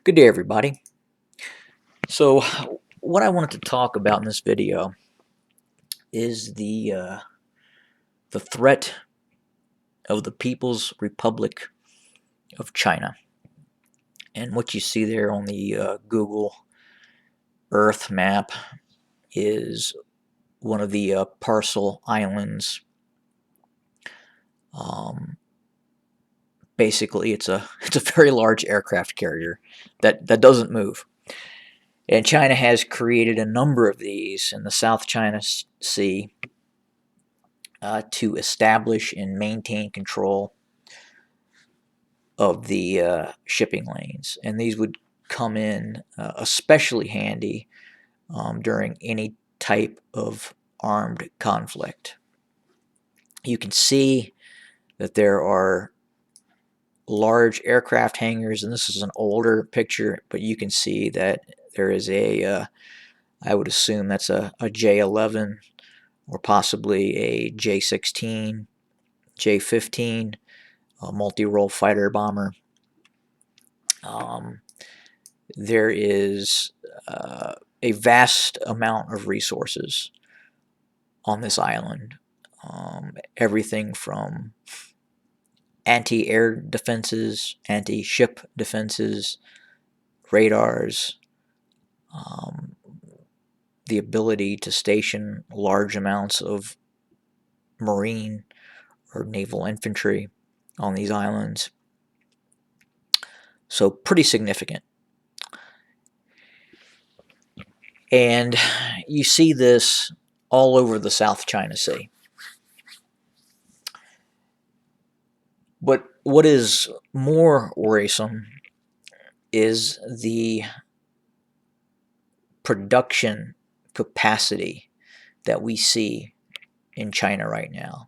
Good day, everybody. So, what I wanted to talk about in this video is the threat of the People's Republic of China, and what you see there on the Google Earth map is one of the parcel islands. Um, Basically, it's a very large aircraft carrier that doesn't move. And China has created a number of these in the South China Sea to establish and maintain control of the shipping lanes. And these would come in especially handy during any type of armed conflict. You can see that there are large aircraft hangars, and this is an older picture, but you can see that there is I would assume that's a J-11 or possibly a J-16, J-15, a multi-role fighter bomber. There is a vast amount of resources on this island. Everything from anti-air defenses, anti-ship defenses, radars, the ability to station large amounts of marine or naval infantry on these islands. So pretty significant. And you see this all over the South China Sea. But what is more worrisome is the production capacity that we see in China right now.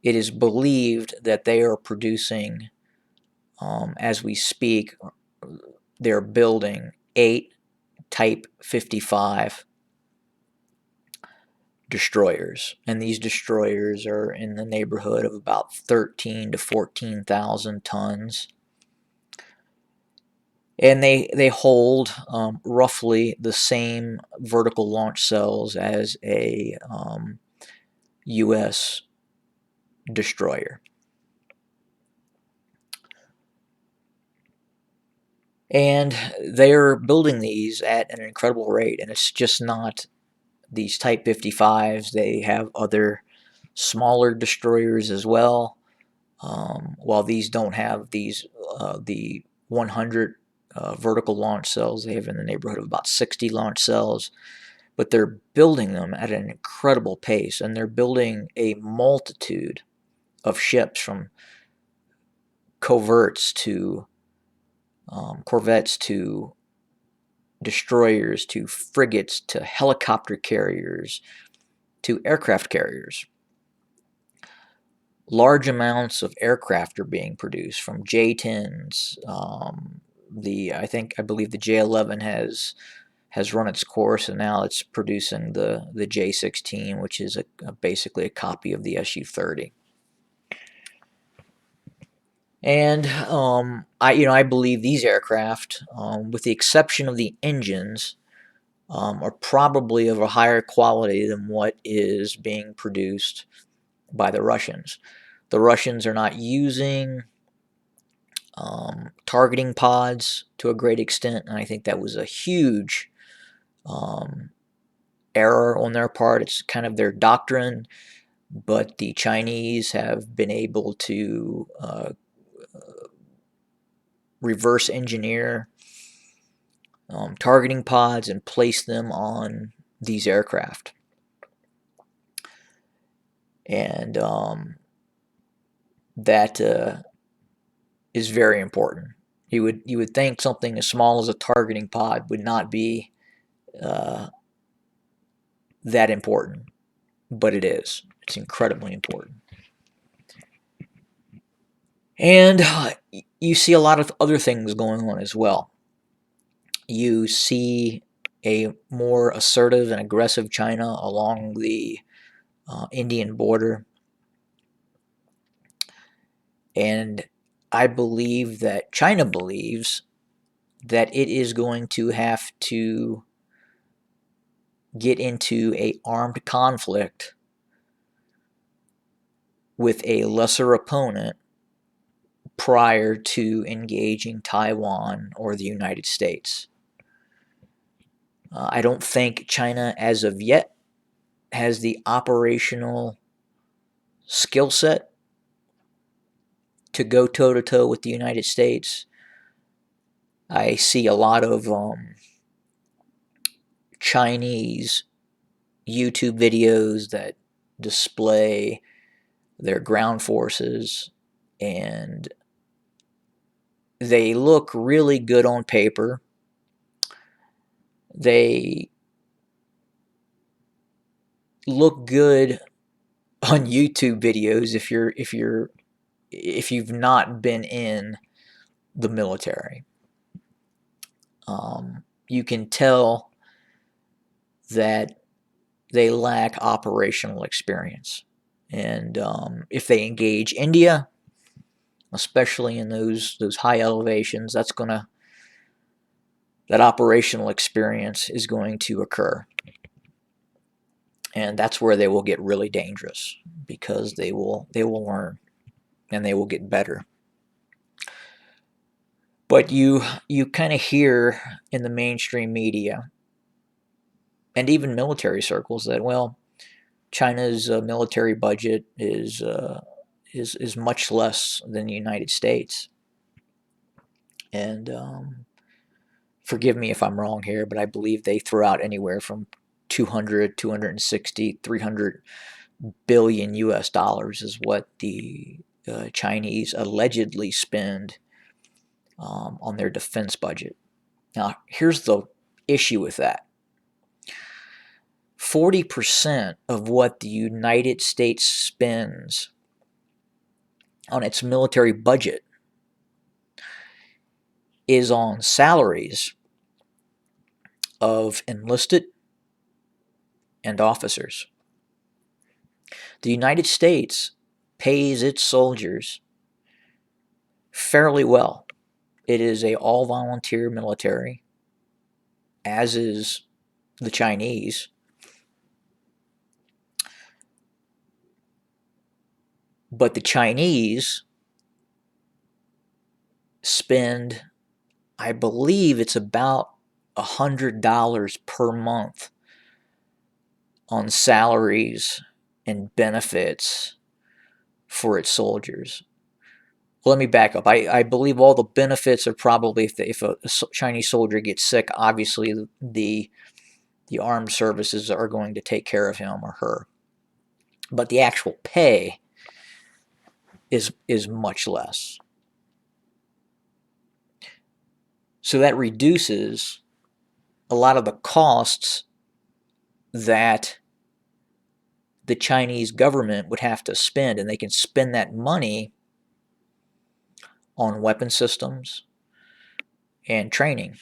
It is believed that they are producing, as we speak, they're building 8 Type 55 destroyers, and these destroyers are in the neighborhood of about 13 to 14,000 tons, and they hold roughly the same vertical launch cells as a U.S. destroyer. And they're building these at an incredible rate, and it's just not these Type 55s. They have other smaller destroyers as well. While these don't have the 100 vertical launch cells, they have in the neighborhood of about 60 launch cells. But they're building them at an incredible pace, and they're building a multitude of ships, from corvettes to destroyers to frigates to helicopter carriers to aircraft carriers. Large amounts of aircraft are being produced, from J-10s. I believe the J-11 has run its course, and now it's producing the J-16, which is basically a copy of the Su-30. And I believe these aircraft, with the exception of the engines, are probably of a higher quality than what is being produced by the Russians. The Russians are not using targeting pods to a great extent, and I think that was a huge error on their part. It's kind of their doctrine, but the Chinese have been able to reverse engineer targeting pods and place them on these aircraft. And that is very important. You would think something as small as a targeting pod would not be that important, but it is. It's incredibly important. And you see a lot of other things going on as well. You see a more assertive and aggressive China along the Indian border. And I believe that China believes that it is going to have to get into a armed conflict with a lesser opponent prior to engaging Taiwan or the United States. I don't think China, as of yet, has the operational skill set to go toe-to-toe with the United States. I see a lot of Chinese YouTube videos that display their ground forces, and they look really good on paper. They look good on YouTube videos if you've not been in the military. You can tell that they lack operational experience, and if they engage India, especially in those high elevations, that operational experience is going to occur, and that's where they will get really dangerous, because they will learn and they will get better. But you kind of hear in the mainstream media and even military circles that, well, China's military budget is much less than the United States. And forgive me if I'm wrong here, but I believe they throw out anywhere from 200, 260, 300 billion US dollars is what the Chinese allegedly spend on their defense budget. Now, here's the issue with that. 40% of what the United States spends on its military budget is on salaries of enlisted and officers. The United States pays its soldiers fairly well. It is a all-volunteer military, as is the Chinese. But the Chinese spend, I believe it's about $100 per month on salaries and benefits for its soldiers. Let me back up. I believe all the benefits are probably, if a Chinese soldier gets sick, obviously the armed services are going to take care of him or her. But the actual pay is much less. So that reduces a lot of the costs that the Chinese government would have to spend, and they can spend that money on weapon systems and training.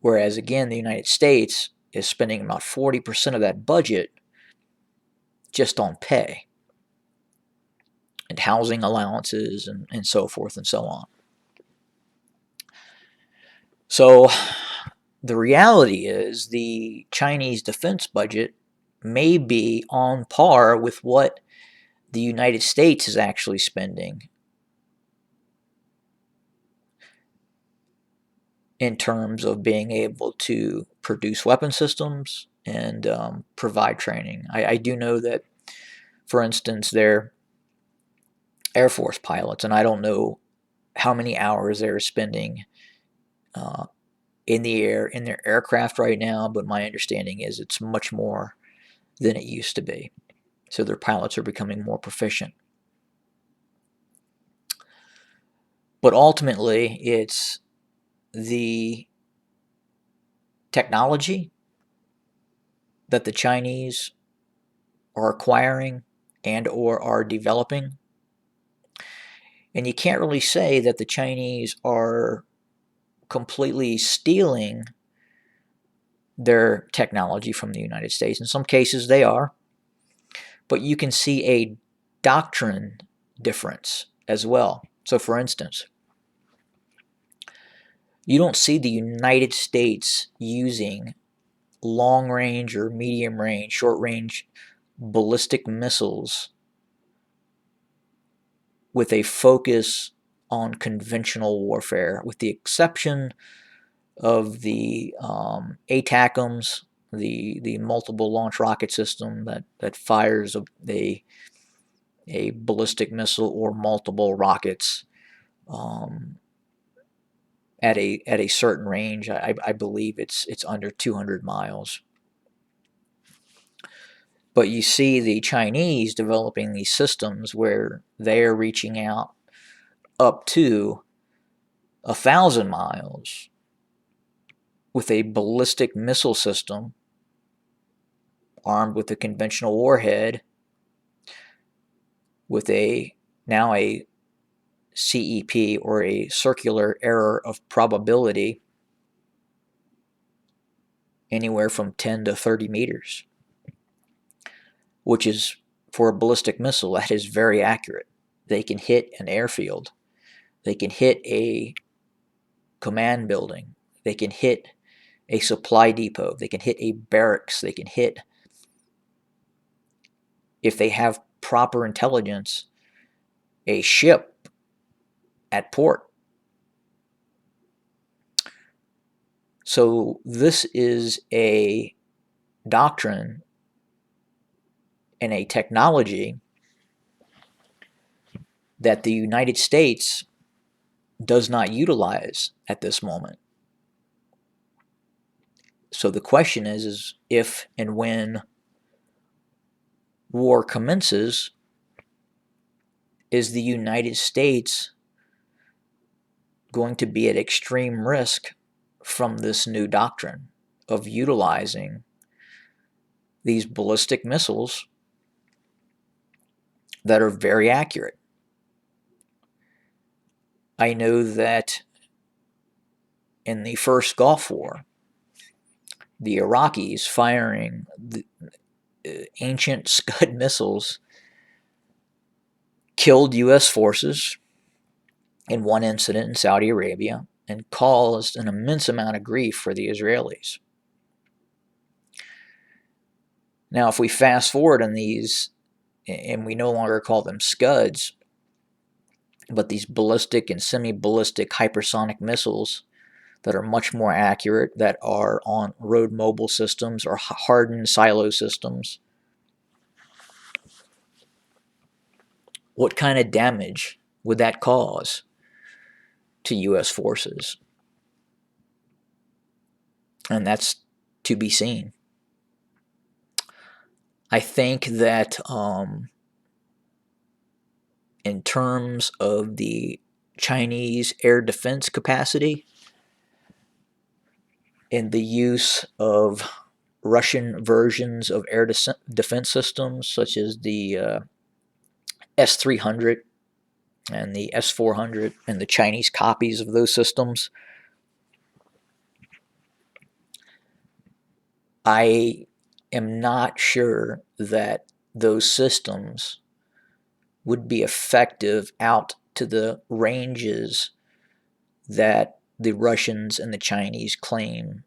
Whereas, again, the United States is spending about 40% of that budget just on pay and housing allowances and so forth and so on. So the reality is the Chinese defense budget may be on par with what the United States is actually spending in terms of being able to produce weapon systems and provide training. I do know that, for instance, they're Air Force pilots, and I don't know how many hours they're spending in the air in their aircraft right now, but my understanding is it's much more than it used to be. So their pilots are becoming more proficient. But ultimately, it's the technology that the Chinese are acquiring and or are developing. And you can't really say that the Chinese are completely stealing their technology from the United States. In some cases they are, but you can see a doctrine difference as well. So for instance, you don't see the United States using long range or medium range, short range ballistic missiles with a focus on conventional warfare, with the exception of the ATACMS, the multiple launch rocket system that fires a ballistic missile or multiple rockets at a certain range. I believe it's under 200 miles. But you see the Chinese developing these systems where they're reaching out up to 1,000 miles with a ballistic missile system armed with a conventional warhead with now a CEP, or a circular error of probability, anywhere from 10 to 30 meters, which is, for a ballistic missile, that is very accurate. They can hit an airfield. They can hit a command building. They can hit a supply depot. They can hit a barracks. They can hit, if they have proper intelligence, a ship at port. So this is a doctrine and a technology that the United States does not utilize at this moment. So the question is if and when war commences, is the United States going to be at extreme risk from this new doctrine of utilizing these ballistic missiles that are very accurate? I know that in the first Gulf War, the Iraqis firing the ancient Scud missiles killed U.S. forces in one incident in Saudi Arabia and caused an immense amount of grief for the Israelis. Now, if we fast forward on these, and we no longer call them Scuds, but these ballistic and semi-ballistic hypersonic missiles that are much more accurate, that are on road mobile systems or hardened silo systems, what kind of damage would that cause to U.S. forces? And that's to be seen. I think that in terms of the Chinese air defense capacity and the use of Russian versions of air defense systems, such as the S-300 and the S-400 and the Chinese copies of those systems, I am not sure that those systems would be effective out to the ranges that the Russians and the Chinese claim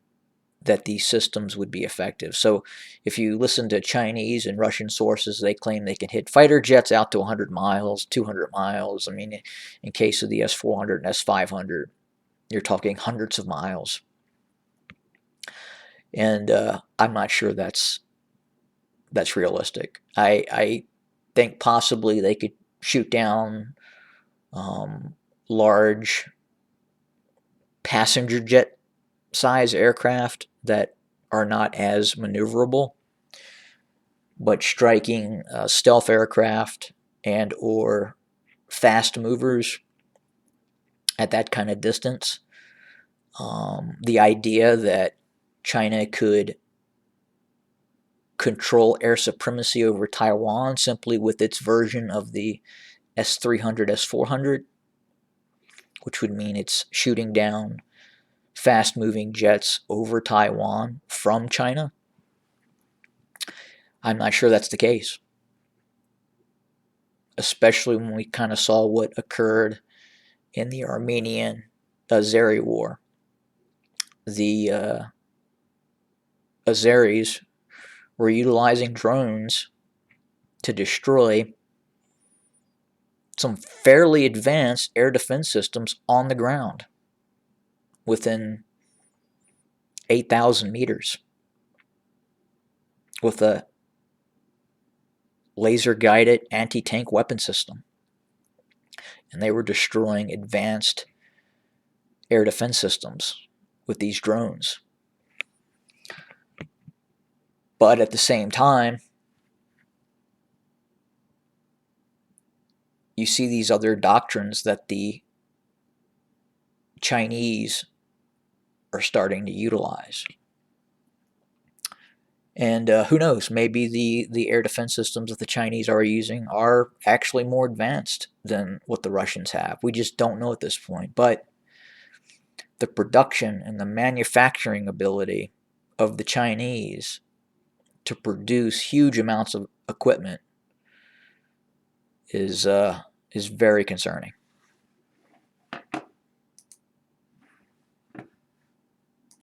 that these systems would be effective. So if you listen to Chinese and Russian sources, they claim they can hit fighter jets out to 100 miles, 200 miles. I mean, in case of the S-400 and S-500, you're talking hundreds of miles. And I'm not sure that's realistic. I think possibly they could shoot down large passenger jet size aircraft that are not as maneuverable, but striking stealth aircraft and or fast movers at that kind of distance. The idea that China could control air supremacy over Taiwan simply with its version of the S-300, S-400, which would mean it's shooting down fast-moving jets over Taiwan from China. I'm not sure that's the case. especially when we kind of saw what occurred in the Armenian Azeri War. The Azeris were utilizing drones to destroy some fairly advanced air defense systems on the ground within 8,000 meters with a laser-guided anti-tank weapon system. And they were destroying advanced air defense systems with these drones. But at the same time, you see these other doctrines that the Chinese are starting to utilize. And who knows, maybe the air defense systems that the Chinese are using are actually more advanced than what the Russians have. We just don't know at this point. But the production and the manufacturing ability of the Chinese to produce huge amounts of equipment is very concerning.